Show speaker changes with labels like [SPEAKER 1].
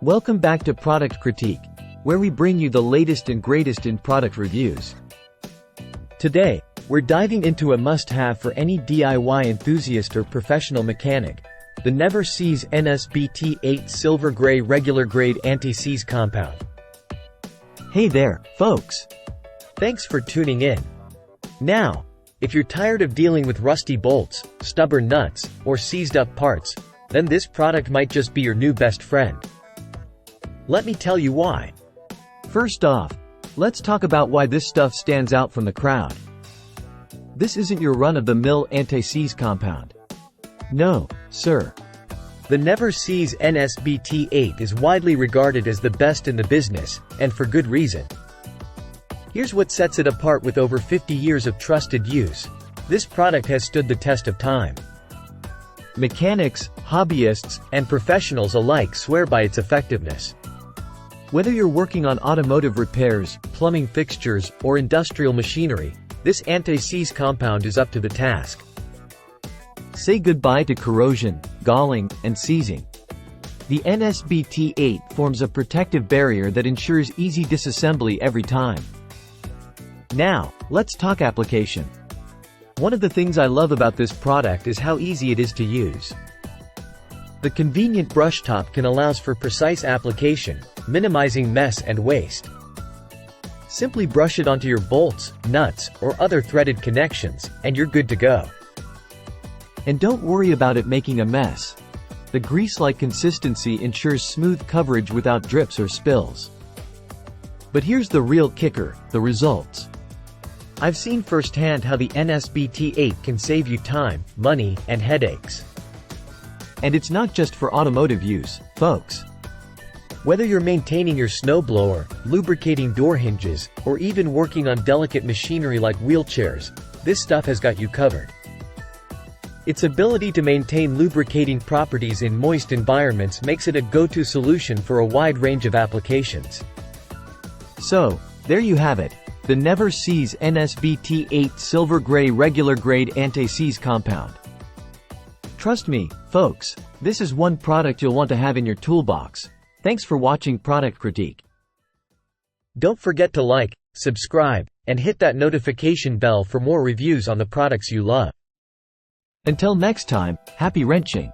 [SPEAKER 1] Welcome back to Product Critique, where we bring you the latest and greatest in product reviews. Today, we're diving into a must-have for any DIY enthusiast or professional mechanic, the Never-Seez NSBT-8 Silver Gray Regular Grade Anti-Seize Compound. Hey there, folks! Thanks for tuning in. Now, if you're tired of dealing with rusty bolts, stubborn nuts, or seized-up parts, then this product might just be your new best friend. Let me tell you why. First off, let's talk about why this stuff stands out from the crowd. This isn't your run-of-the-mill anti-seize compound. No, sir. The Never-Seez NSBT-8 is widely regarded as the best in the business, and for good reason. Here's what sets it apart. With over 50 years of trusted use, this product has stood the test of time. Mechanics, hobbyists, and professionals alike swear by its effectiveness. Whether you're working on automotive repairs, plumbing fixtures, or industrial machinery, this anti-seize compound is up to the task. Say goodbye to corrosion, galling, and seizing. The NSBT-8 forms a protective barrier that ensures easy disassembly every time. Now, let's talk application. One of the things I love about this product is how easy it is to use. The convenient brush top allows for precise application, minimizing mess and waste. Simply brush it onto your bolts, nuts, or other threaded connections, and you're good to go. And don't worry about it making a mess. The grease-like consistency ensures smooth coverage without drips or spills. But here's the real kicker, the results. I've seen firsthand how the NSBT-8 can save you time, money, and headaches. And it's not just for automotive use, folks. Whether you're maintaining your snowblower, lubricating door hinges, or even working on delicate machinery like wheelchairs, this stuff has got you covered. Its ability to maintain lubricating properties in moist environments makes it a go-to solution for a wide range of applications. So, there you have it, the Never-Seez NSBT-8 Silver Gray Regular Grade Anti-Seize Compound. Trust me, folks, this is one product you'll want to have in your toolbox. Thanks for watching Product Critique. Don't forget to like, subscribe, and hit that notification bell for more reviews on the products you love. Until next time, happy wrenching!